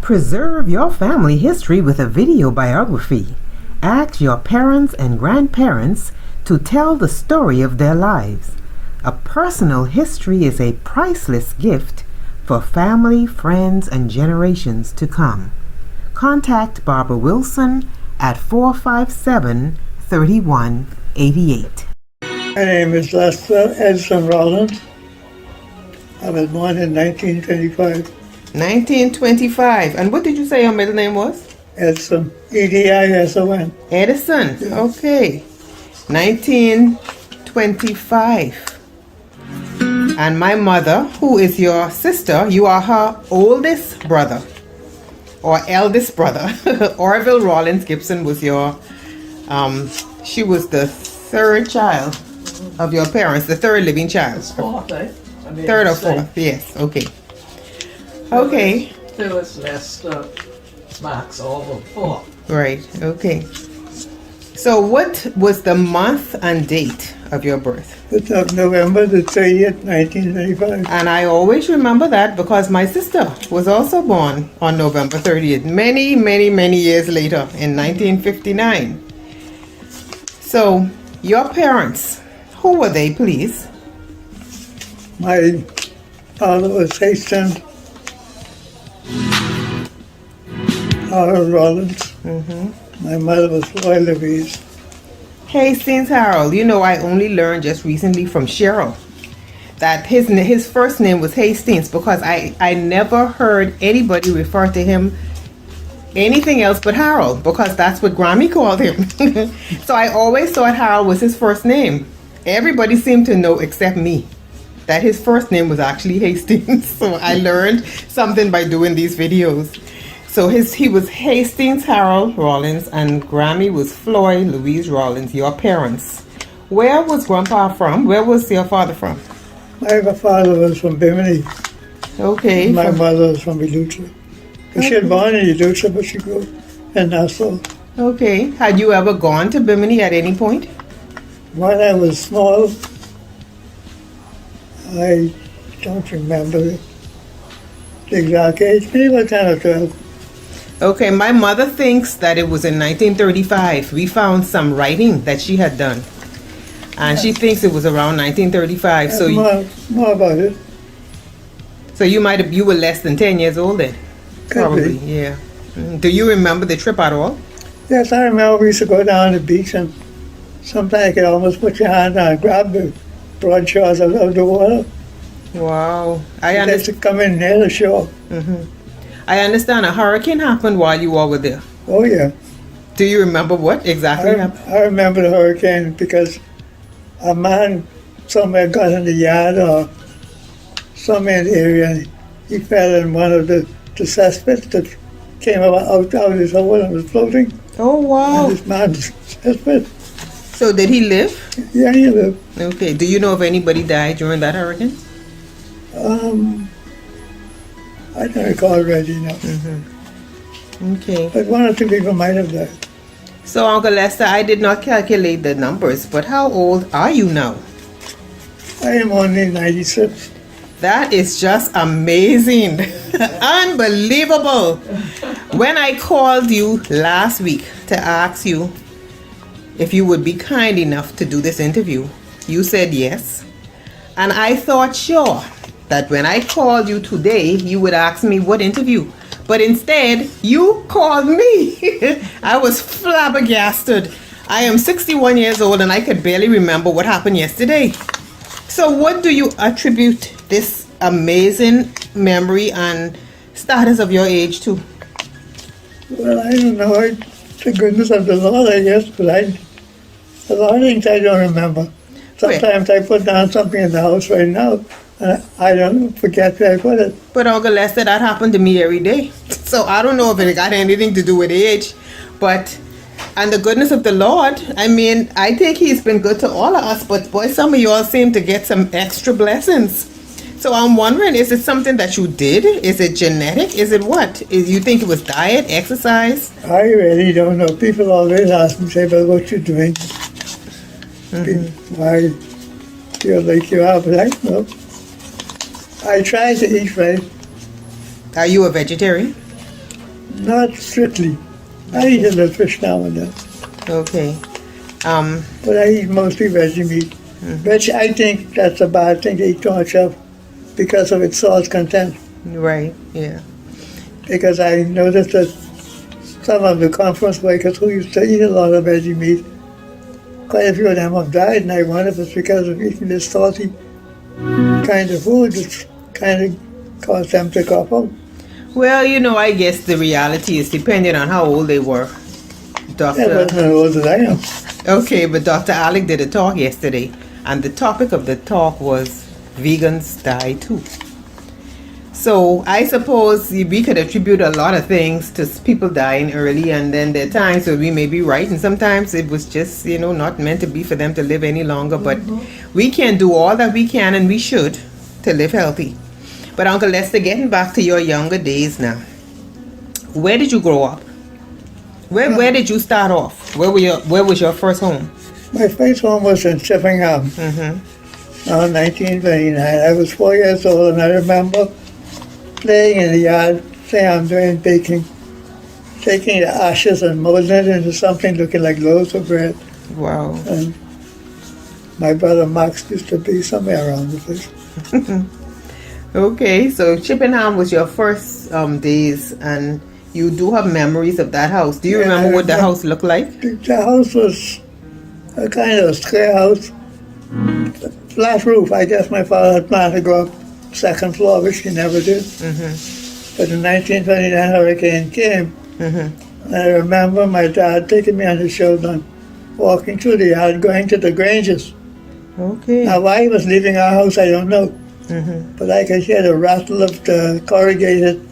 Preserve your family history with a video biography. Ask your parents and grandparents to tell the story of their lives. A personal history is a priceless gift for family, friends, and generations to come. Contact Barbara Wilson at 457-3188. My name is Lester Edison Rollins. I was born in 1925. 1925. And what did you say your middle name was? Edison, Edison. Edison. Yes. Okay. 1925. And my mother, who is your sister, you are her oldest brother or eldest brother. Orville Rollins Gibson was your, she was the third child of your parents, the third living child. Fourth, eh? Third or fourth, yes, okay. Okay. Phyllis Lester Max over four. Right, okay. So what was the month and date of your birth? It's of November the 30th, 1935. And I always remember that because my sister was also born on November 30th, many, many, many years later in 1959. So, your parents, who were they, please? My father was Hastings Rollins. My mother was Floyd Louise. Hastings Harold. You know, I only learned just recently from Cheryl that his first name was Hastings because I never heard anybody refer to him anything else but Harold because that's what Grammy called him. So I always thought Harold was his first name. Everybody seemed to know except me that his first name was actually Hastings. So I learned something by doing these videos. So he was Hastings Harold Rollins and Grammy was Floyd Louise Rollins, your parents. Where was Grandpa from? Where was your father from? My father was from Bimini. Okay. My mother was from Eleuthera. She had born in Eleuthera, but she grew up in Nassau. Okay. Had you ever gone to Bimini at any point? When I was small, I don't remember the exact age, maybe about 10 or 12. Okay, my mother thinks that it was in 1935. We found some writing that she had done. And she thinks it was around 1935. So more about it. So you were less than 10 years old then? Could Probably, be. yeah. Do you remember the trip at all? Yes, I remember we used to go down the beach and sometimes you could almost put your hand down and grab the broad shores out of the water. Wow. I They used understand. to come in near the shore. I understand a hurricane happened while you all were there. Oh, yeah. Do you remember what exactly happened? I remember the hurricane because a man somewhere got in the yard or somewhere in the area and he fell in one of the cesspits that came out his hole and was floating. Oh, wow. And this man's cesspit. So did he live? Yeah, he lived. Okay. Do you know if anybody died during that hurricane? I don't recall already now. Okay. But one or two people might have died. So, Uncle Lester, I did not calculate the numbers, but how old are you now? I am only 96. That is just amazing. Unbelievable. When I called you last week to ask you if you would be kind enough to do this interview, you said yes. And I thought sure that when I called you today, you would ask me what interview. But instead, you called me. I was flabbergasted. I am 61 years old and I could barely remember what happened yesterday. So what do you attribute this amazing memory and status of your age to? Well, I don't know. The goodness of the Lord, I guess, but a lot of things I don't remember. Sometimes I put down something in the house right now, and I don't forget where I put it. But Uncle Lester, that happened to me every day. So I don't know if it got anything to do with age, but and the goodness of the Lord. I mean, I think He's been good to all of us, but boy, some of y'all seem to get some extra blessings. So I'm wondering, is it something that you did? Is it genetic? Is it what? You think it was diet, exercise? I really don't know. People always ask me, say, well, what you doing? Why feel like you are, but I don't know. I try to eat right. Are you a vegetarian? Not strictly. I eat a little fish now and then, Okay. but I eat mostly veggie meat. Veg, I think that's a bad thing to eat too much of because of its salt content. Right. Yeah. Because I noticed that some of the conference workers who used to eat a lot of veggie meat, quite a few of them have died, and I wonder if it's because of eating this salty kind of food that's kind of caused them to cough out. Well, I guess the reality is depending on how old they were. Yeah, Doctor. but not as old as I am. Okay, but Dr. Alec did a talk yesterday, and the topic of the talk was vegans die too. So I suppose we could attribute a lot of things to people dying early, and then there are times where we may be right, and sometimes it was just, not meant to be for them to live any longer. But we can do all that we can, and we should, to live healthy. But Uncle Lester, getting back to your younger days now, where did you grow up? Where did you start off? Where was your first home? My first home was in Chippenham, now 1929. I was 4 years old, and I remember playing in the yard, saying I'm doing baking, taking the ashes and molding it into something looking like loaves of bread. Wow. And my brother Max used to be somewhere around the place. Okay, so Chippenham was your first days, and you do have memories of that house. Do you Yeah, remember I what the remember. house looked like? The house was a kind of a square house, flat roof. I guess my father had planned to go up second floor, which he never did. But the 1929 hurricane came, and I remember my dad taking me on his shoulder and walking through the yard, going to the Granges. Okay. Now, why he was leaving our house, I don't know. But I could hear the rattle of the corrugated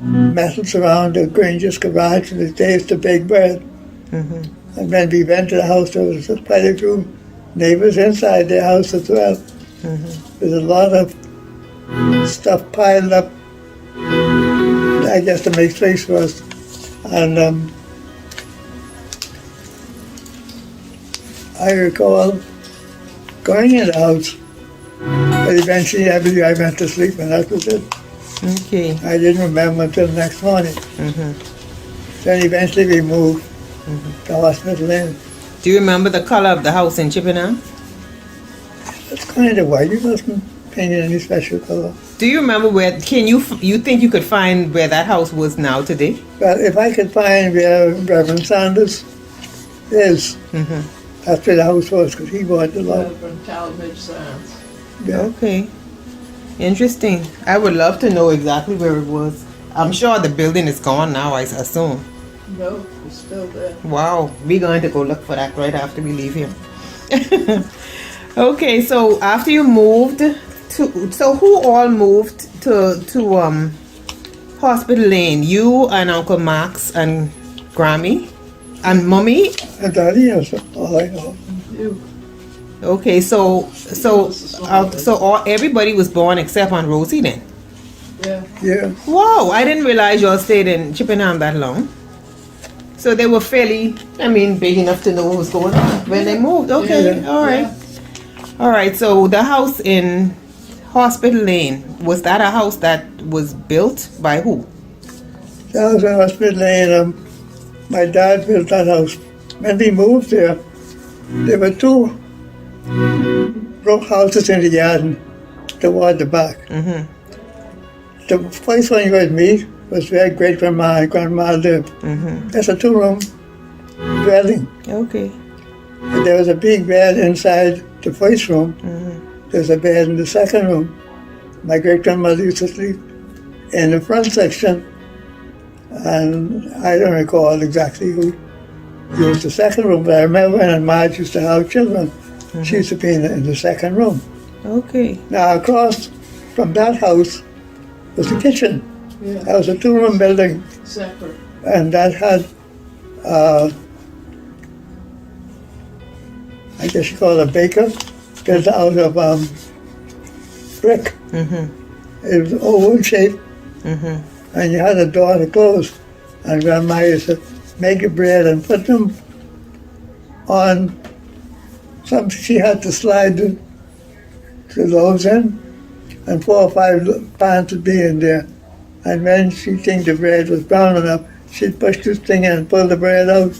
metals around the Granges garage, and they used to bake bread. And when we went to the house, there was quite a few neighbors inside their house as well. There's a lot of stuff piled up, I guess, to make space for us. And I recall going in the house, but eventually I believe I went to sleep, and that was it. Okay. I didn't remember until the next morning. Then eventually we moved to Hospital Lane. Do you remember the color of the house in Chippenham? It's kind of white. It wasn't painted any special color. Do you remember where? You think you could find where that house was now today? But if I could find where Reverend Sanders is, that's where the house was, because he bought the lot. Reverend Talmadge Sands. Yeah. Okay. Interesting. I would love to know exactly where it was. I'm sure the building is gone now, I assume. No, it's still there. Wow. We're going to go look for that right after we leave here. Okay, so after you moved so who all moved to Hospital Lane? You and Uncle Max and Grammy and Mummy? And Daddy is all I know. You. Okay, so everybody was born except on Rosie then. Yeah. Yeah. Wow, I didn't realize y'all stayed in Chippenham that long. So they were fairly, big enough to know what was going on when they moved. Okay, Yeah. all right. All right, so the house in Hospital Lane, was that a house that was built by who? The house in Hospital Lane, my dad built that house. When we moved there were two row houses in the garden toward the back. The first one you would meet was where great-grandma and grandma lived. That's a two-room dwelling. Okay. And there was a big bed inside the first room. There's a bed in the second room. My great-grandmother used to sleep in the front section, and I don't recall exactly who used the second room, but I remember when Marge used to have children, she used to be in the second room. Okay. Now, across from that house was the kitchen. Yeah. That was a two-room building, Separate. and that had, I guess you call it a baker, built out of brick. It was oval shaped, and you had a door to close. And Grandma used to make the bread and put them on something she had to slide the loaves in, and 4 or 5 pans would be in there. And when she think the bread was brown enough, she'd push this thing and pull the bread out.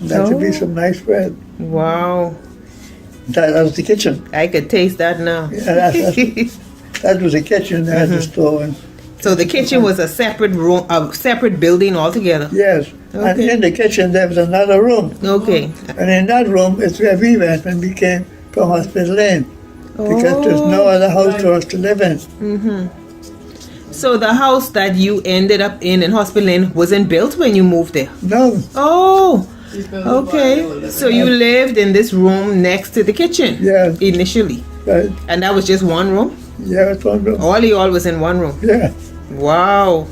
And that would be some nice bread. Wow. That was the kitchen. I could taste that now. Yeah, that was the kitchen. They had the store. And, So the kitchen was a separate room, a separate building altogether. yes. And Okay. in the kitchen there was another room. Okay. And in that room is where we went when we came from Hospital Lane. Because there's no other house for us to live in. So the house that you ended up in Hospital Lane wasn't built when you moved there. No. Oh. He's been Okay. So you lived in this room next to the kitchen. Yeah. Initially, Right. and that was just one room. Yeah, it's one room. All y'all was in one room. Yeah. Wow.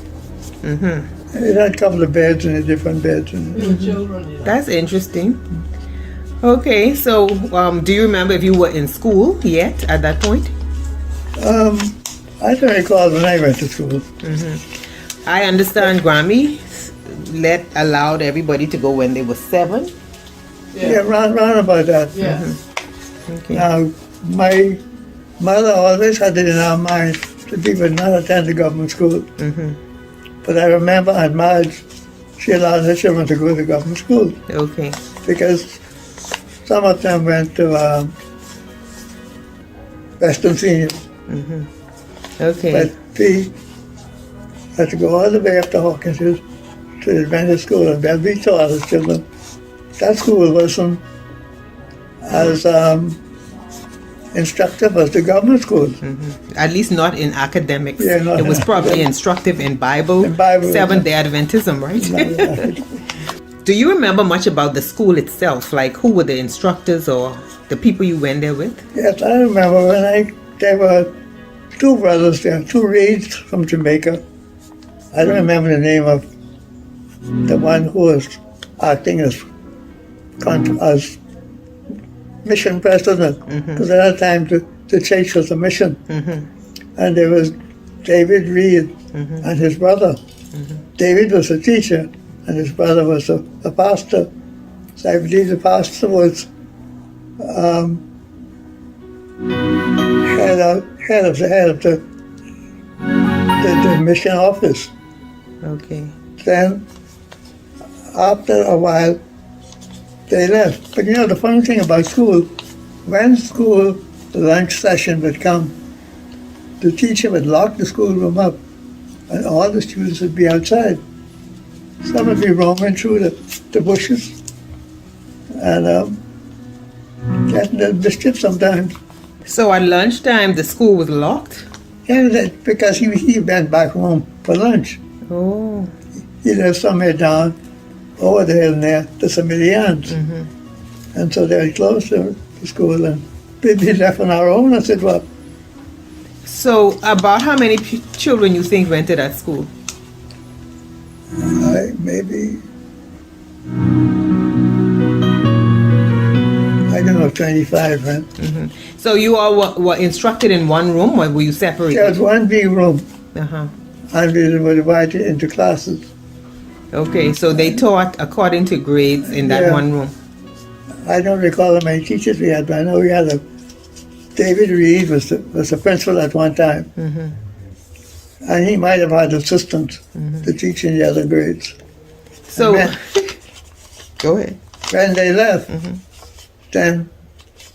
It had a couple of beds and different beds. And The children, you know. That's interesting. Okay, so do you remember if you were in school yet at that point? I don't recall when I went to school. I understand Grammy allowed everybody to go when they were 7. Yeah, round about that. Yeah. Okay. Now, my mother always had it in her mind that we would not attend the government school. But I remember Aunt Marge, she allowed her children to go to government school Okay. because some of them went to Western Senior. Okay. But we had to go all the way up to Hawkins to the Adventist school, and then we taught as children. That school wasn't as instructive as the government school. At least not in academics. Yeah, not it was in probably instructive in Bible, In Bible, Seventh-day Adventism, right? Do you remember much about the school itself? Like who were the instructors or the people you went there with? Yes, I remember when there were 2 brothers there, 2 Reeds from Jamaica. I don't remember the name of the one who was acting as mission president, because at that time the church was a mission. And there was David Reed and his brother. David was a teacher and his brother was a pastor. So I believe the pastor was head of the mission office. Okay. Then after a while they left. But you know the funny thing about school, when the lunch session would come, the teacher would lock the schoolroom up and all the students would be outside. Some would be roaming through the bushes and getting the mischief sometimes. So at lunchtime, the school was locked? Yeah, because he went back home for lunch. Oh. He lived somewhere down over the hill near the Samilians. And so they were close to the school and we'd be left on our own. I said, well, So about how many children you think went to that school? maybe, I don't know, 25, right? So you all were instructed in one room or were you There separated? was one big room Uh-huh. and we were divided into classes. Okay, so they taught according to grades in that Yeah. one room. I don't recall how many teachers we had, but I know we had David Reed was the principal at one time. And he might have had assistants to teach in the other grades. So, And go ahead. when they left, then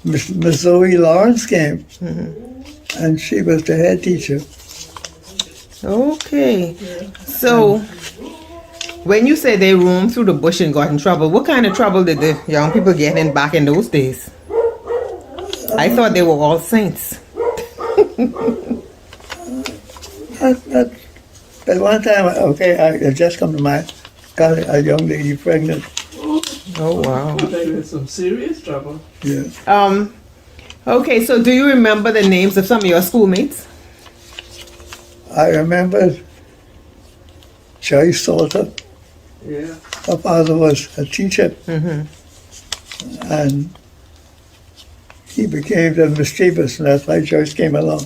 Miss Zoe Lawrence came, and she was the head teacher. Okay. So, when you say they roamed through the bush and got in trouble, what kind of trouble did the young people get in back in those days? I thought they were all saints. But one time, okay, I just come to mind, got a young lady pregnant. Oh, wow. They were in some serious trouble. Yeah. Okay, so do you remember the names of some of your schoolmates? I remember Joyce Salter. Yeah. Her father was a teacher, and he became the mischievous, and that's why Joyce came along.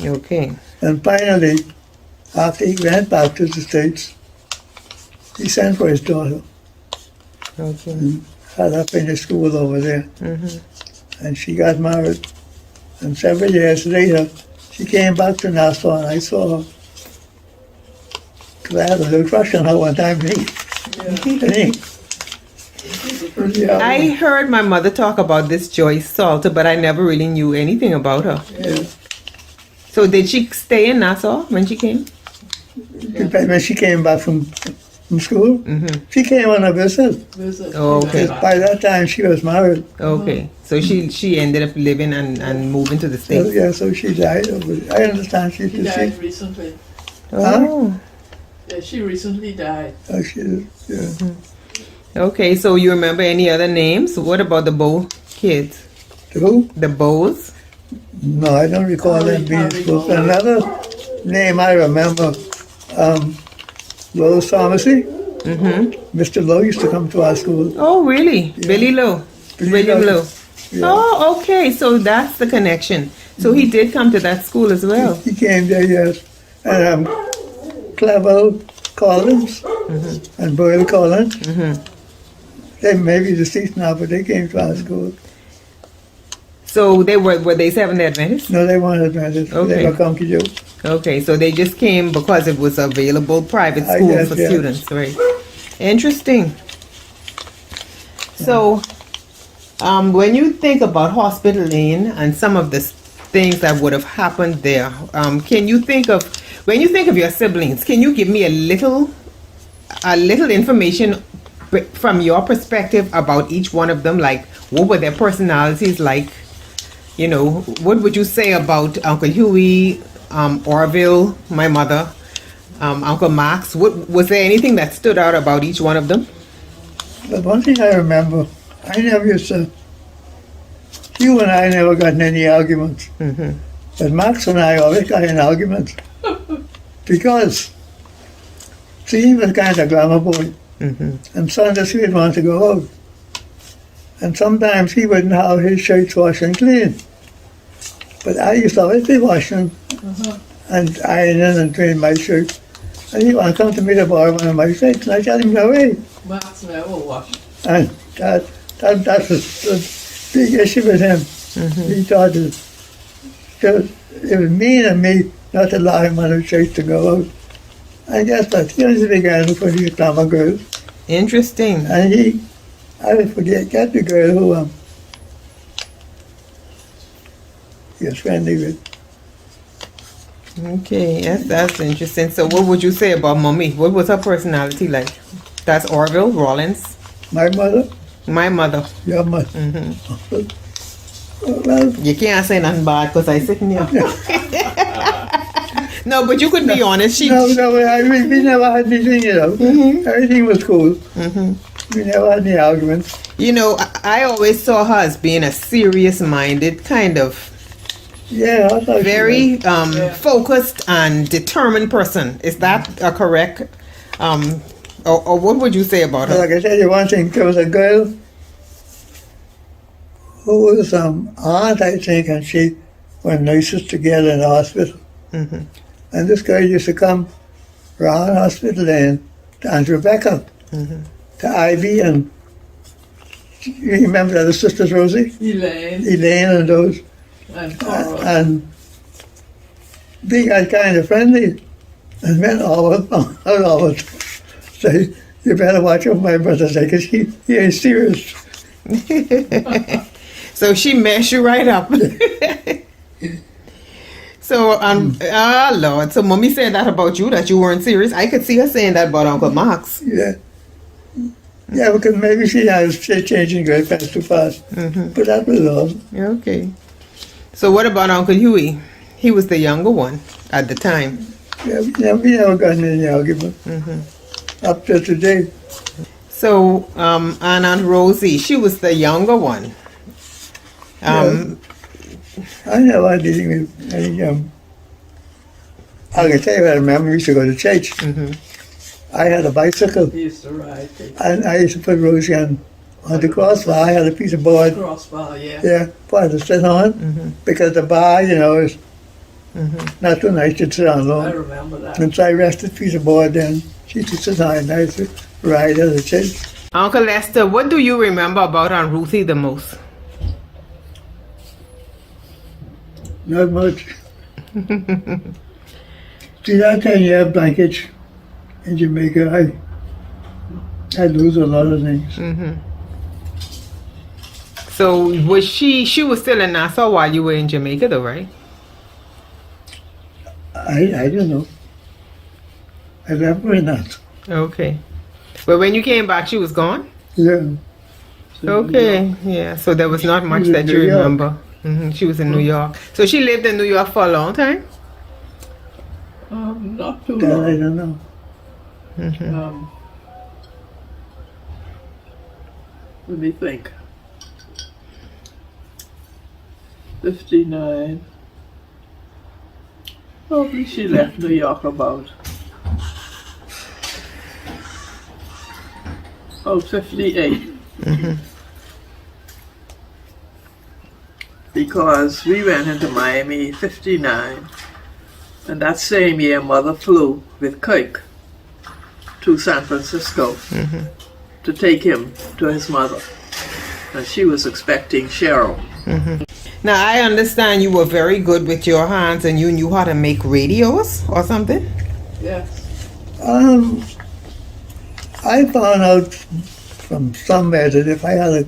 Okay. And finally, after he went back to the States, he sent for his daughter, Okay. had her finish school over there, and she got married. And several years later, she came back to Nassau, and I saw her 'Cause I had a little crush on her one time. Yeah. I heard my mother talk about this Joyce Salter, but I never really knew anything about her. Yeah. So did she stay in Nassau when she came? When she came back from school, she came on a visit. Oh, okay. By that time, she was married. Okay, so she ended up living and moving to the So, States. yeah, so she died. I understand she She did. died recently. Oh, Yeah, she recently died. Yeah. okay. So you remember any other names? What about the Bow kids? Who? The Bows? No, I don't recall them being can't school. recall. Another name I remember, Lowe's Pharmacy. Mr. Lowe used to come to our school. Oh, really? Billy Lowe? William Lowe? Yeah. Oh, okay. So that's the connection. So he did come to that school as well. He came there, yes. And Clevel Collins and Boyle Collins. They may be deceased now, but they came to our school. So they were they Seventh-day Adventists? No, they weren't Adventists. Okay. They were Conky Joe. Okay, so they just came because it was available private I school guess, for yeah. students, right? Interesting. So, when you think about Hospital Lane and some of the things that would have happened there, can you think of when you think of your siblings? Can you give me a little information from your perspective about each one of them? Like, what were their personalities like? You know, what would you say about Uncle Huey, Orville, my mother, Uncle Max? What was there anything that stood out about each one of them? But one thing I remember, I never used to, you and I never got in any arguments. But Max and I always got in arguments. Because, see, he was kind of a glamour boy. And Sundays he'd want to go out. And sometimes he wouldn't have his shirts washed and clean. But I used to always be washing and ironing and cleaning my shirts. And he would come to me to borrow one of my shirts, and I tell him, no way. Max never washed. And that was the big issue with him. He thought it was mean of me not to allow him on his shirts to go out. I guess that he was a big guy for these glamour girls. Interesting. And I will get the girl who he was friendly with. Okay, yes, that's interesting. So, what would you say about Mommy? What was her personality like? That's Orville Rollins. My mother, My mother. your mother. Well, You can't say nothing bad because I sitting here. No, but you could be honest. She, no, we never had anything, you know. Everything was cool. We never had any arguments. you know, I always saw her as being a serious-minded kind of Yeah, I thought very focused and determined person. Is that a correct? Or what would you say about her? Like I tell you one thing, there was a girl who was aunt, I think, and she were nurses together in the hospital. And this girl used to come around Hospital Lane to Aunt Rebecca, to Ivy, and you remember the other sisters, Rosie? Elaine and those. And Cora. And they got kind of friendly. And men always say, you better watch out for my brother, because he ain't serious. So she messed you right up. So, Lord, so Mommy said that about you, that you weren't serious. I could see her saying that about Uncle Max. Yeah. Yeah, because maybe she has changing very fast too fast. But that was all. Okay. So what about Uncle Huey? He was the younger one at the time. Yeah, we never got in any argument. Up to today. So, and Aunt Rosie, she was the younger one. I never had anything with any, I can tell you what I remember, we used to go to church. I had a bicycle, He used to ride the and I used to put Rosie on the crossbar. I had a piece of board, crossbar, for her to sit on, because the bar, you know, is not too nice to sit on I long. remember that. And so I rested a piece of board, then she used to sit on it, and I used to ride at the church. Uncle Lester, what do you remember about Aunt Ruthie the most? Not much. See, that time you have blankets, in Jamaica, I lose a lot of things. Mm-hmm. So was she was still in Nassau while you were in Jamaica though, right? I don't know. I left her not. Okay. But when you came back, she was gone? Yeah. Okay. Yeah. So there was not much was in that you New York. remember. She was in New York. So she lived in New York for a long time? Not too That I long. don't know. Let me think. 59. Probably she left New York about 58. Because we went into Miami 59, and that same year mother flew with Kirk to San Francisco to take him to his mother. And she was expecting Cheryl. Now I understand you were very good with your hands and you knew how to make radios or something? Yes. I found out from somewhere that if I had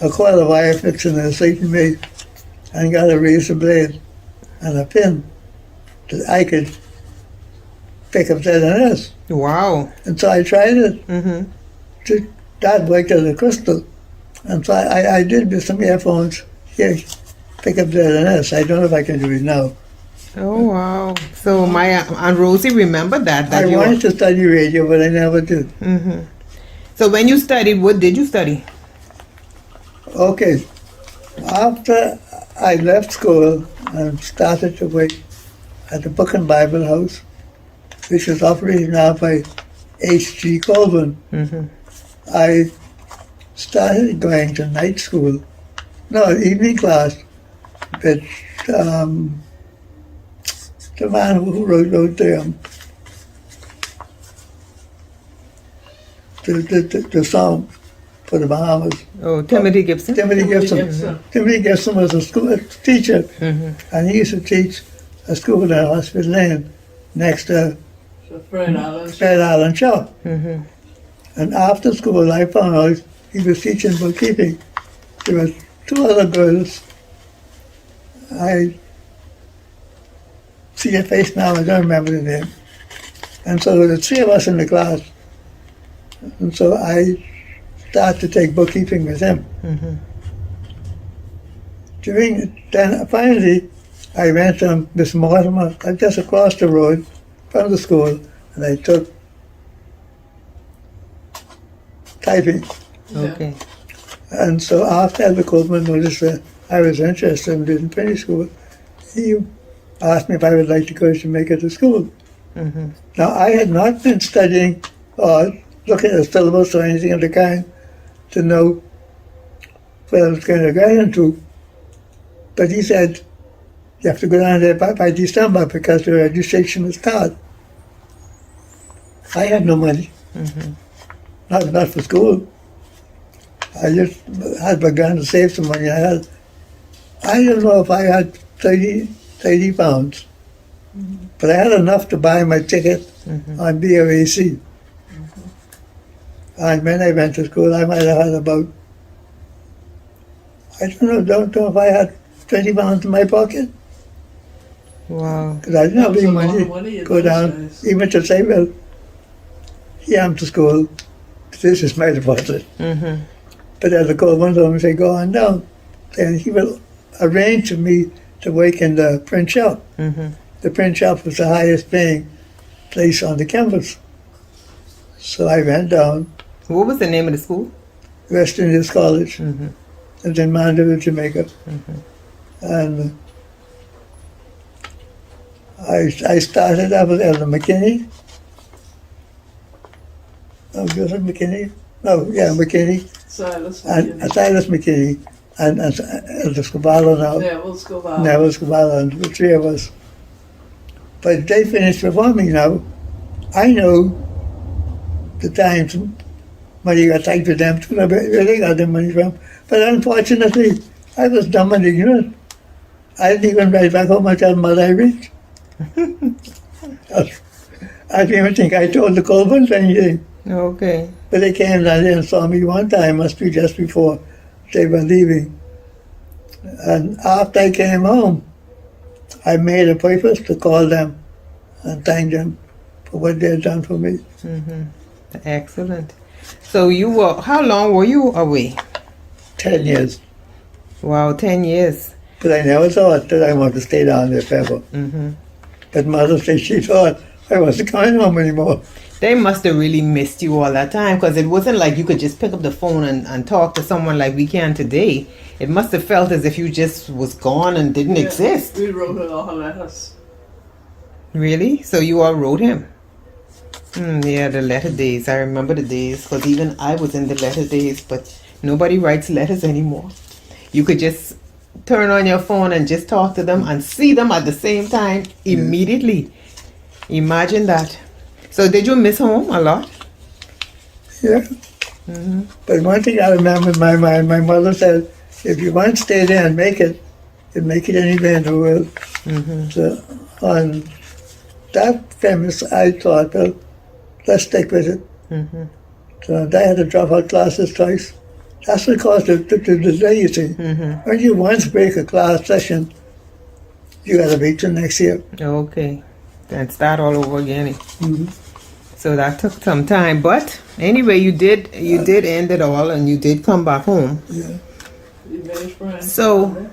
a coil of wire fixed in a certain way and got a razor blade and a pin, that I could pick up ZNS. Wow. And so I tried it. Mm-hmm. That worked as a crystal. And so I did with some earphones here, pick up ZNS. I don't know if I can do it now. Oh wow. So my Aunt Rosie remembered that I you wanted to study radio, but I never did. So when you studied, what did you study? Okay. After I left school and started to work at the Book and Bible House, which is operated now by H.G. Colvin, I started going to night school, evening class, with the man who wrote the song for the Bahamas. Oh, Timothy Gibson. Timothy Gibson. Gibson. Timothy Gibson was a school teacher, and he used to teach a school at Hospital Lane next to So Fred Allen. Fred Allen Shaw. And after school, I found out he was teaching bookkeeping. There were two other girls. I see her face now, I don't remember the name. And so there were three of us in the class. And so I started to take bookkeeping with him. Then finally, I went to Miss Mortimer, just across the road from the school, and I took typing. Okay. And so after the Coleman noticed that I was interested in doing penny school, he asked me if I would like to go to Jamaica to school. Now, I had not been studying or looking at the syllabus or anything of the kind to know what I was going to get into. But he said, you have to go down there by December because the registration was start. I had no money, not for school. I just had begun to save some money. I don't know if I had 30 pounds, but I had enough to buy my ticket on BOAC. And when I went to school, I might have had about, don't know if I had 20 pounds in my pocket. Wow. Because I didn't have any money to go down, even to say, well, here I'm to school, this is my deposit. But as the Coleman told me, say, go on down. And he will arrange for me to work in the print shop. The print shop was the highest paying place on the campus. So I went down, What was the name of the school? West Indies College. It was in Mandeville, Jamaica. And I started up with Elder McKinney. Oh, was it McKinney? No, yeah, McKinney. Silas And McKinney. Silas McKinney and Elder Scavallo now. Neville Scoville. Neville Scavallo, and the three of us. But they finished performing now. I know the times money got tight with them too. Where they got the money from. But unfortunately, I was dumb and ignorant. I didn't even write back home and tell Mother I reached. I don't even think I told the Colburns anything. Okay. But they came down there and saw me one time, must be just before they were leaving. And after I came home, I made a purpose to call them and thank them for what they had done for me. Excellent. So how long were you away? 10 years. Wow, 10 years. But I never thought that I wanted to stay down there forever. But Mother said she thought I wasn't coming home anymore. They must have really missed you all that time, because it wasn't like you could just pick up the phone and talk to someone like we can today. It must have felt as if you just was gone and didn't exist. We wrote a lot of letters. Really? So you all wrote him? Yeah, the letter days. I remember the days, because even I was in the letter days, but nobody writes letters anymore. You could just turn on your phone and just talk to them and see them at the same time immediately. Imagine that. So did you miss home a lot? Yeah. But one thing I remember in my mind, my mother said, if you want to stay there and make it, you'll make it anywhere in the world. So on that premise, I thought, well, let's stick with it. So I had to drop out classes twice. That's what caused the delay, you see. When you once break a class session, you got to wait till next year. Okay. Then start all over again. So that took some time, but anyway, you did end it all, and you did come back home. Yeah. So,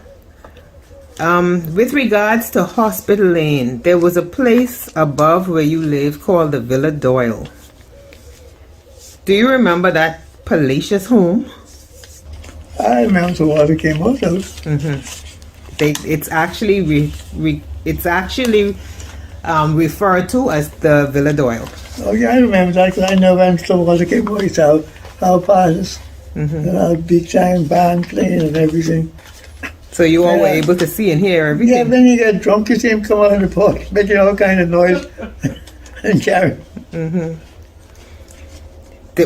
with regards to Hospital Lane, there was a place above where you live called the Villa Doyle. Do you remember that palatial home? I remember the water came out of it. It's actually referred to as the Villa Doyle. Oh yeah, I remember that because I know when the water came out out our parties. And our big giant band playing and everything. So you all were able to see and hear everything? Yeah, when you get drunk, you see him come out of the porch, making all kind of noise and carry.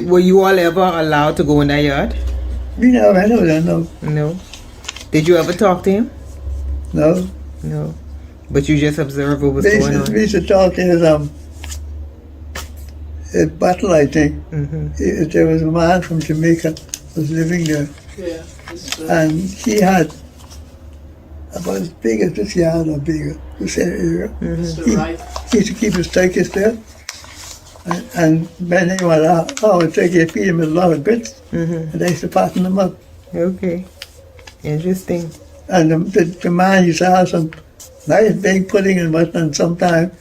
Were you all ever allowed to go in that yard? We never went over there, no. No. Did you ever talk to him? No. No. But you just observed what was We going on? used to talk to his butler, I think. There was a man from Jamaica was living there. Yeah. And he had about as big as this yard or bigger, this area. He used to keep his turkeys there. And when they were out, the turkey feed him with a lot of grits. And they used to fatten them up. Okay. Interesting. And the man used to have some nice big pudding and whatnot sometimes.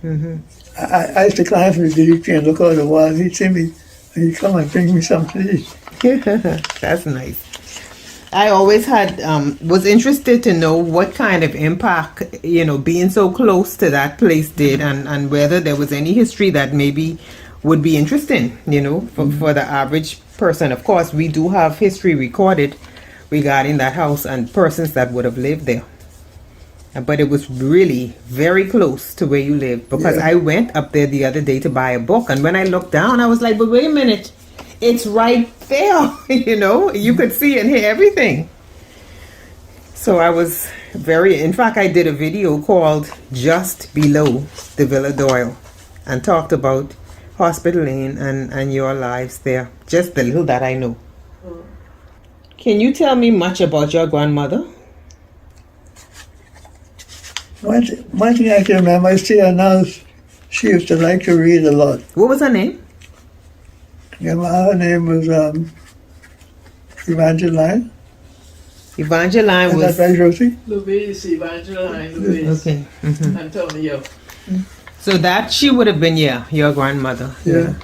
I used to climb from the tree and look out the wall, and he'd see me, and he'd come and bring me some to eat. That's nice. I always was interested to know what kind of impact, being so close to that place did, and whether there was any history that maybe would be interesting, for the average person. Of course, we do have history recorded regarding that house and persons that would have lived there. But it was really very close to where you live, because I went up there the other day to buy a book, and when I looked down, I was like, but wait a minute, it's right there. You could see and hear everything. So I was in fact, I did a video called Just Below the Villa Doyle and talked about Hospital Lane and your lives there, just the little that I know. Can you tell me much about your grandmother? One thing I can remember, I see her now, she used to like to read a lot. What was her name? Her name was Evangeline. Evangeline was... Is that right, Rosie? Louise, Evangeline, Louise. Okay. Antonio. So that she would have been, your grandmother. Yeah.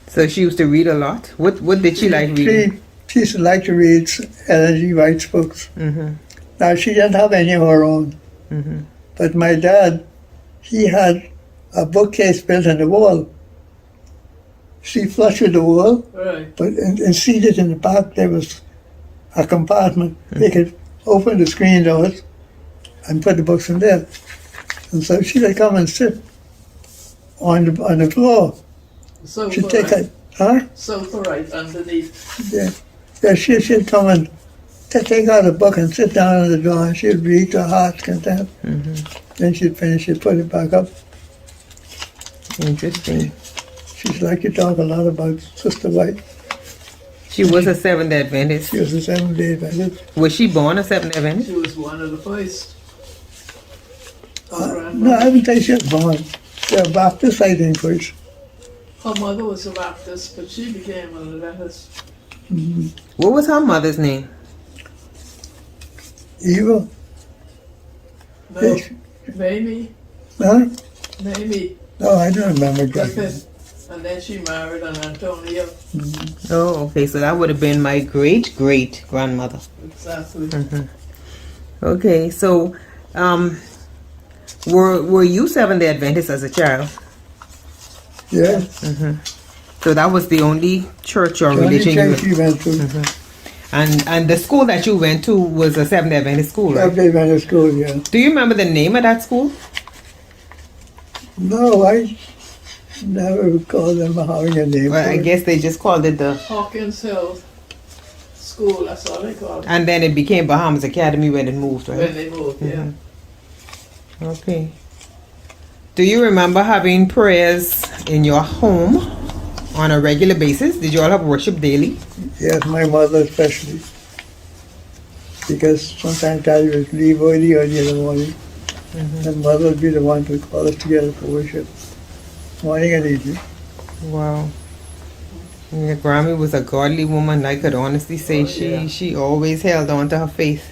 So she used to read a lot. What did she like reading? She used to like to read Ellen G. White's books. Now, she didn't have any of her own. But my dad, he had a bookcase built in the wall. She flush with the wall, but and seated in the back, there was a compartment. They could open the screen doors and put the books in there. And so she would come and sit on the floor. She'd take Sofa right underneath. Yeah, she'd come and take out a book and sit down on the door, and she'd read to her heart's content. Then she'd finish, she'd put it back up. Interesting. She's like to talk a lot about Sister White. She was a Seventh Adventist. She was a Seventh-day Adventist. Was she born a Seventh Adventist? She was one of the first. No, I haven't think she was born. She was Baptist, I think, first. Her mother was a Baptist, but she became an Adventist. What was her mother's name? Eva. No, Yes. Mamie. Huh? Mamie No, I don't remember exactly. Griffin. And then she married an Antonio. Oh, okay. So that would have been my great great grandmother. Exactly. Okay, so were you Seventh-day Adventist as a child? Yeah. So that was the only church or The only religion church you she went to. and the school that you went to was a Seventh-day Adventist school, right? Seventh-day Adventist school, yeah. Do you remember the name of that school? No, I never recall them having a name. Well, for I it. guess they just called it the, Hawkins Hill School, that's all they call it. and then it became Bahamas Academy when it moved, When right? they moved, yeah. Okay. Do you remember having prayers in your home on a regular basis? Did you all have worship daily? Yes, my mother especially. Because sometimes Daddy would leave early in the morning. And Mother would be the one to call us together for worship. Morning and evening. Wow. Yeah, Grammy was a godly woman. I could honestly say she always held on to her faith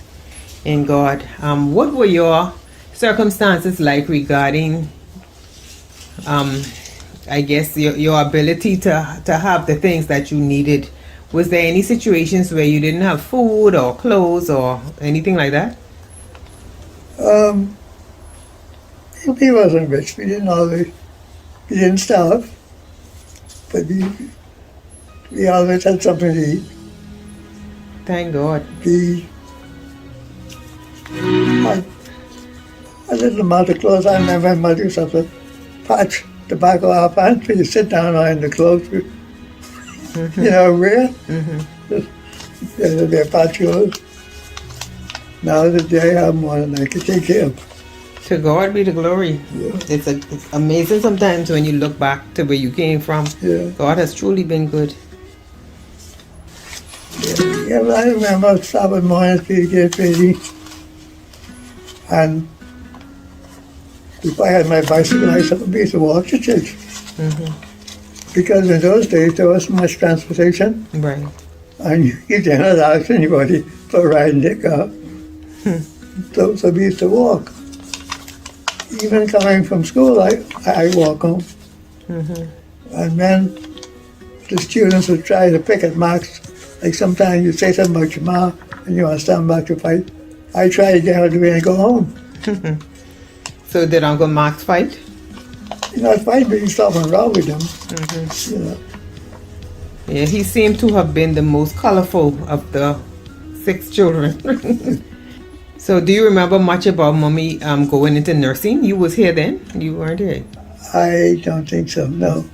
in God. What were your circumstances like regarding, I guess, your ability to have the things that you needed? Was there any situations where you didn't have food or clothes or anything like that? We wasn't rich. We didn't starve. But we always had something to eat. Thank God. We had a little amount of clothes. I remember my mother used to have to patch the back of our pants when you sit down on the clothes. You know, wear. There'd be a patch clothes. Now that I have more than I can take care of. To God be the glory. Yeah. It's amazing sometimes when you look back to where you came from. Yeah. God has truly been good. Yeah, but I remember Sabbath mornings we get ready. And if I had my bicycle, I used to walk to church. Because in those days there wasn't much transportation. Right. And you didn't ask anybody for riding their car. So we used to walk. Even coming from school, I walk home. And then the students would try to pick at marks. Like sometimes you say something about your ma and you want to stand back to fight. I try to get out of the way and go home. So did Uncle Max fight? You know, fight, but you stop and row with them. You know. Yeah, he seemed to have been the most colorful of the 6 children. So do you remember much about Mommy going into nursing? You was here then? You weren't here? I don't think so, no.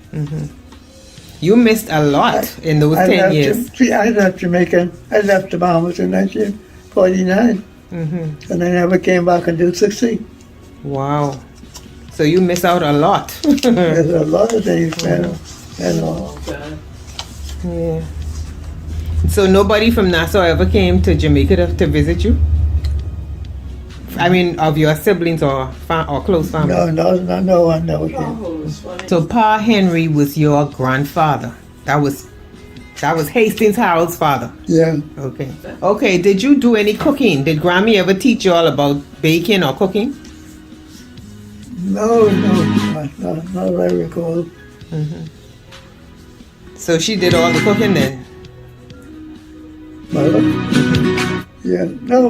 You missed a lot in those 10 years. I left Jamaica. I left the Bahamas in 1949. And I never came back until 60. Wow. So you miss out a lot. There's a lot of things, man. And all. Okay. Yeah. So nobody from Nassau ever came to Jamaica to visit you? I mean, of your siblings or close family? No one never came. Oh, it was funny. So Pa Henry was your grandfather. That was Hastings Harold's father. Yeah. Okay. Okay, did you do any cooking? Did Grammy ever teach you all about baking or cooking? No, not that I recall. So she did all the cooking then? Mother? Yeah. No,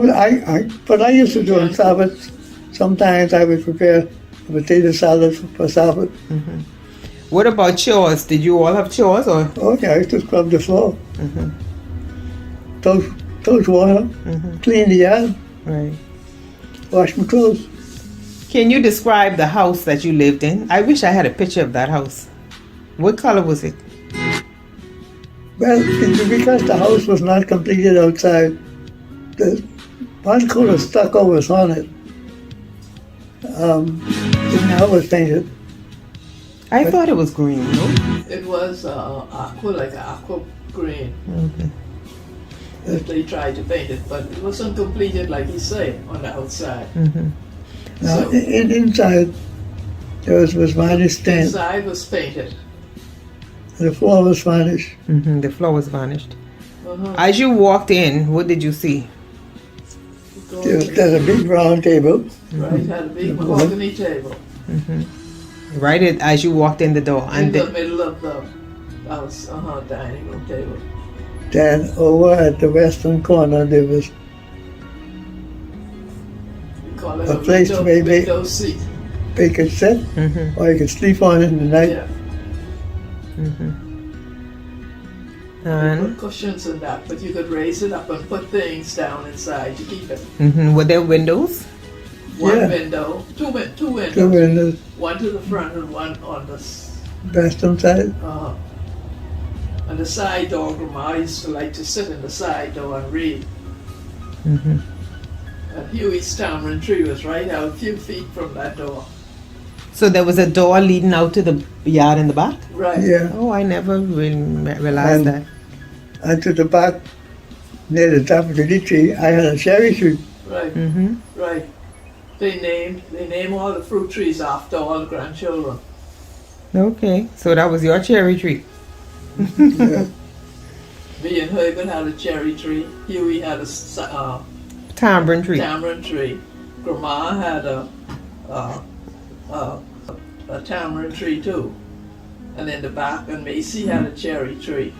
but I used to do on Sabbath. Sometimes I would prepare a potato salad for Sabbath. What about chores? Did you all have chores or? Oh yeah, I used to scrub the floor. Toast water, clean the yard, Right. wash my clothes. Can you describe the house that you lived in? I wish I had a picture of that house. What color was it? Well, because the house was not completed outside, the one coat of stucco was on it. The house was painted. I thought it was green, no? It was like aqua green. Okay. If they tried to paint it, but it wasn't completed like he said on the outside. Now, So- inside, there was varnish stain. Inside was painted. The floor was varnish. The floor was varnished. Uh-huh. As you walked in, what did you see? There's a big round table. Right, had a big mahogany table Right as you walked in the door. in And the then, middle of the house, dining room table. Then over at the western corner, there was We call it A place window, where they- window seat. they could sit, or you could sleep on it in the night. Yeah, they and put cushions in that, but you could raise it up and put things down inside to keep it. were there windows? One Yeah. window, two windows, Two windows, one to the front and one on the western side. and the side door. Grandma used to like to sit in the side door and read. And Huey's tamarind tree was right out a few feet from that door. So there was a door leading out to the yard in the back? Right. Yeah, Oh, I never realized that. and to the back, near the top of the tree, I had a cherry tree. Right. Right. They name all the fruit trees after all the grandchildren. Okay, so that was your cherry tree. Yeah. Me and Herbert had a cherry tree. Huey had a Tamarind tree. tamarind tree. Grandma had a tamarind tree too. And in the back, and Macy had a cherry tree.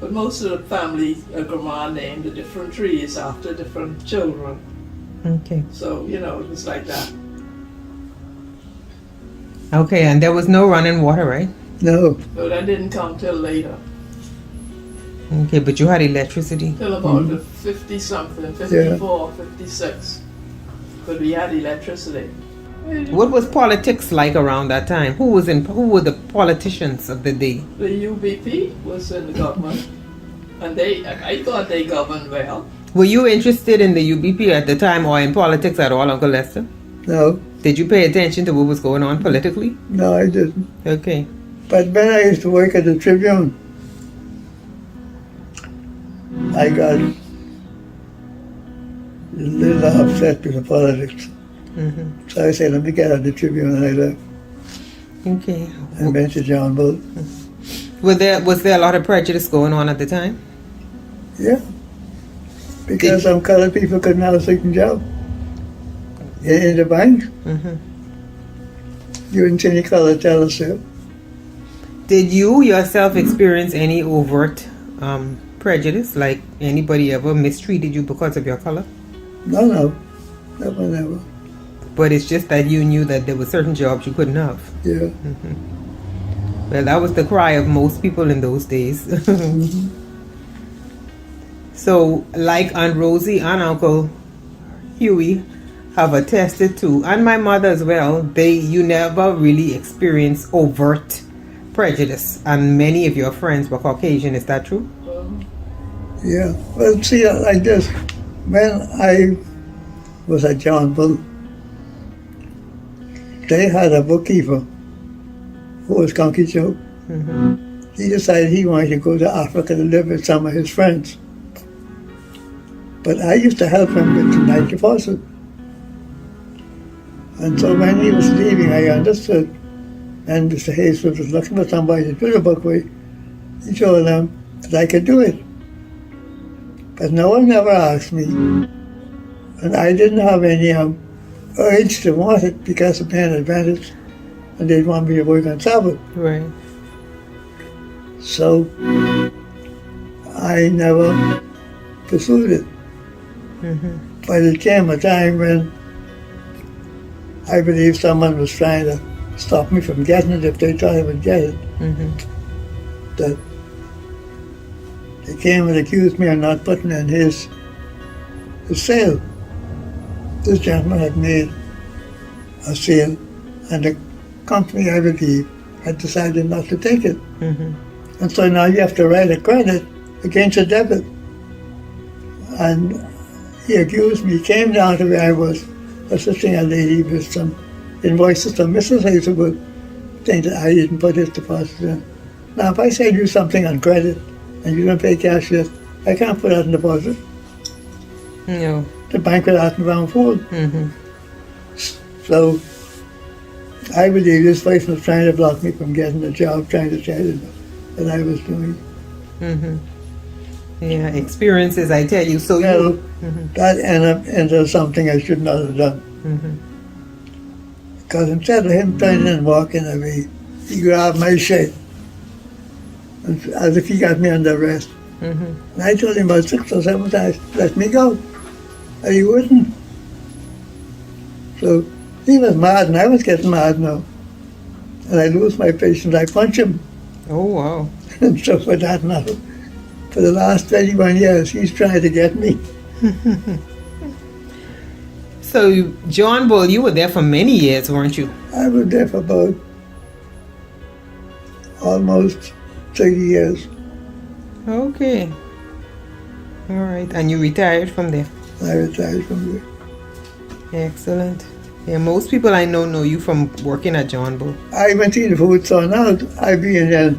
But most of the family, Grandma named the different trees after different children. Okay. So, it was like that. Okay, and there was no running water, right? No, So that didn't come till later. Okay, but you had electricity. Till about the 50-something, 54, 56. But we had electricity. What was politics like around that time? Who were the politicians of the day? The UBP was in the government. And I thought they governed well. Were you interested in the UBP at the time or in politics at all, Uncle Lester? no, Did you pay attention to what was going on politically? no, I didn't. Okay. But when I used to work at the Tribune, I got a little upset with the politics. So I said, let me get out of the Tribune, and I left. Okay. And went to John Bull. Was there a lot of prejudice going on at the time? Yeah. Because some colored people couldn't have a certain job. In the bank, you didn't see any colored tellers there. Did you yourself experience any overt prejudice? Like anybody ever mistreated you because of your color? No. Never. But it's just that you knew that there were certain jobs you couldn't have. Yeah. Well, that was the cry of most people in those days. So, like Aunt Rosie and Uncle Huey have attested to, and my mother as well, you never really experienced overt prejudice. And many of your friends were Caucasian, is that true? Yeah. Well, see, like this, when I was at John Bull, they had a bookkeeper who was Conky Joe. He decided he wanted to go to Africa to live with some of his friends. But I used to help him with the night deposit. And so when he was leaving, I understood. And Mr. Hayes was looking for somebody to do the book with. He told them that I could do it. But no one ever asked me. And I didn't have any urge to want it because of paying advantage. And they'd want me to work on Sabbath. Right. So I never pursued it. But it came a time when I believe someone was trying to stop me from getting it if they thought I would get it. That they came and accused me of not putting in his sale. This gentleman had made a sale, and the company, I believe, had decided not to take it. And so now you have to write a credit against a debit. And he accused me, came down to where I was assisting a lady with some invoices from Mrs. Hazelwood thing that I didn't put his deposit in. Now, if I sell you something on credit and you don't pay cash yet, I can't put that in deposit. No. The bank will ask me if I'm fooled. Mm-hmm. So I believe this person was trying to block me from getting a job, trying to tell you that I was doing. Mm-hmm. Yeah, experiences, I tell you. So Well, you. Mm-hmm. that ended up into something I should not have done. Mm-hmm. Because instead of him turning and walking away, he grabbed my shirt as if he got me under arrest. Mm-hmm. And I told him about 6 or 7 times, let me go. And he wouldn't. So he was mad and I was getting mad now. And I lose my patience. I punch him. Oh, wow. And so for that now, for the last 21 years, he's trying to get me. So, John Bull, you were there for many years, weren't you? I was there for about almost 30 years. Okay. All right. And you retired from there. I retired from there. Excellent. Yeah, most people I know you from working at John Bull. I went to the food store. Now I be in there,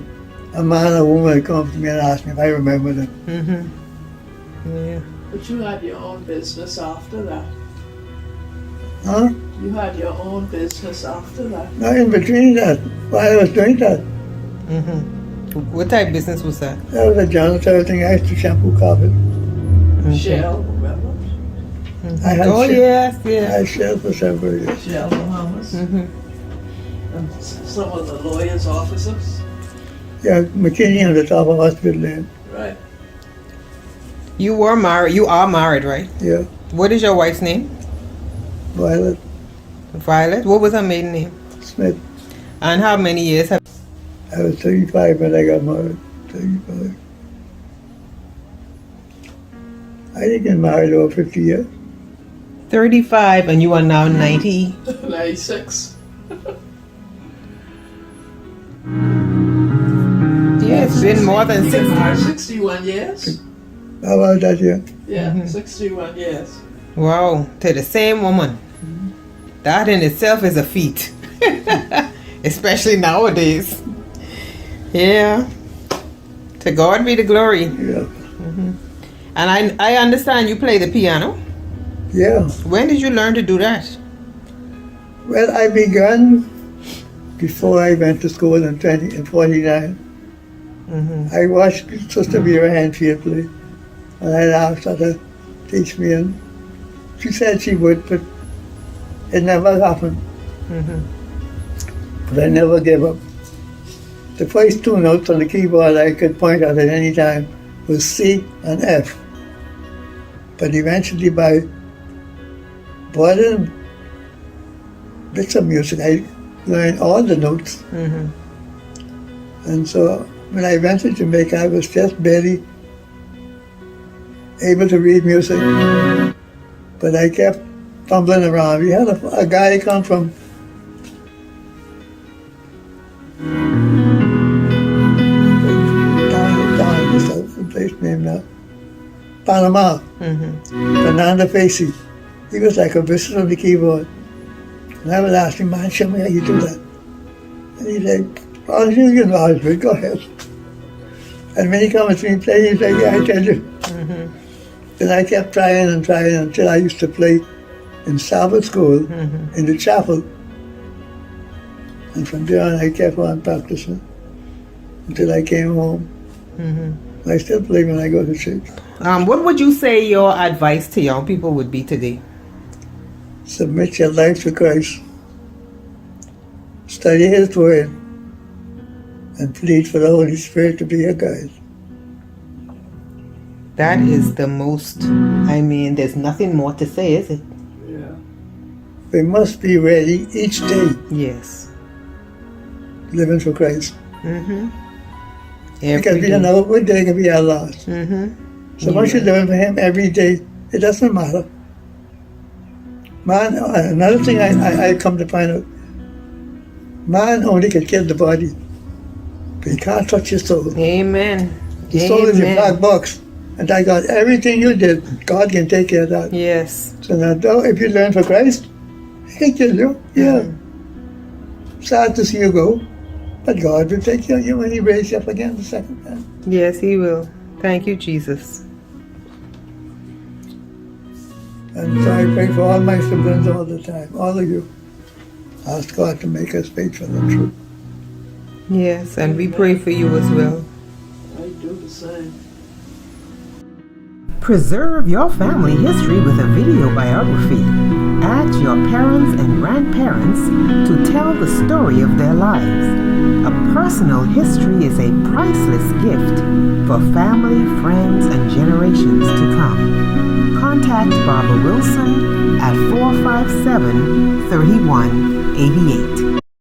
a man or woman would come to me and ask me if I remember them. Mm-hmm. Yeah. But you had your own business after that. Huh? You had your own business after that. Now in between that, while I was doing that, Mm-hmm. What type of business was that? that was a janitor thing. I used to shampoo carpet. Shell, remember? I had Oh, shell- yes, I yes. had shell for several years. Shell Bahamas. Mm-hmm. And some of the lawyers' offices. Yeah, McKinney on the top of Hospital Lane. Right. You were married. You are married, right? Yeah, What is your wife's name? Violet Violet. What was her maiden name? Smith. And how many years have? I was 35 when I got married. 35. I didn't get married over 50 years. 35, and you are now 90. 96. Yeah, it's been more than You 60. got married 61 years? How about that, yeah? Yeah, 61 years. Wow, to the same woman. That in itself is a feat. Especially nowadays. Yeah. To God be the glory. Yeah. And I understand you play the piano. Yeah. When did you learn to do that? Well, I began before I went to school in 49. Mm-hmm. I watched Sister Vera Hanfield play, and I asked her to teach me, and she said she would, but it never happened. Mm-hmm. But I never gave up. The first 2 notes on the keyboard I could point at any time was C and F. But eventually, by boiling bits of music, I learned all the notes. Mm-hmm. And so when I went to Jamaica, I was just barely able to read music. But I kept fumbling around. We had a guy come from down this the place name now, Panama, Mm-hmm. Fernando Facey. He was like a wizard on the keyboard. And I would ask him, man, show me how you do that. And he'd say, oh, you know how to do it, go ahead. And when he comes to me playing, he'd say, yeah, I tell you. Mm-hmm. Then I kept trying and trying until I used to play in Sabbath school, Mm-hmm. in the chapel. And from there on, I kept on practicing until I came home. Mm-hmm. I still play when I go to church. What would you say your advice to young people would be today? Submit your life to Christ. Study His Word. And plead for the Holy Spirit to be your guide. That is the most, I mean, there's nothing more to say, is it? Yeah. We must be ready each day Yes. living for Christ. Mm-hmm. Because we don't know what day can be our last. Mm-hmm. So once you're living for Him every day, it doesn't matter. Man, another thing I come to find out, man only can kill the body, but he can't touch your soul. Amen. The soul is your black Amen. box. And I got everything you did, God can take care of that. Yes. So now, if you learn for Christ, He can kill you. Yeah. Sad to see you go. But God will take care of you when He raises you up again the second time. Yes, He will. Thank you, Jesus. And so I pray for all my siblings all the time, all of you. Ask God to make us faithful and true. Yes, and we pray for you as well. I do the same. Preserve your family history with a video biography. Add your parents and grandparents to tell the story of their lives. A personal history is a priceless gift for family, friends, and generations to come. Contact Barbara Wilson at 457-3188.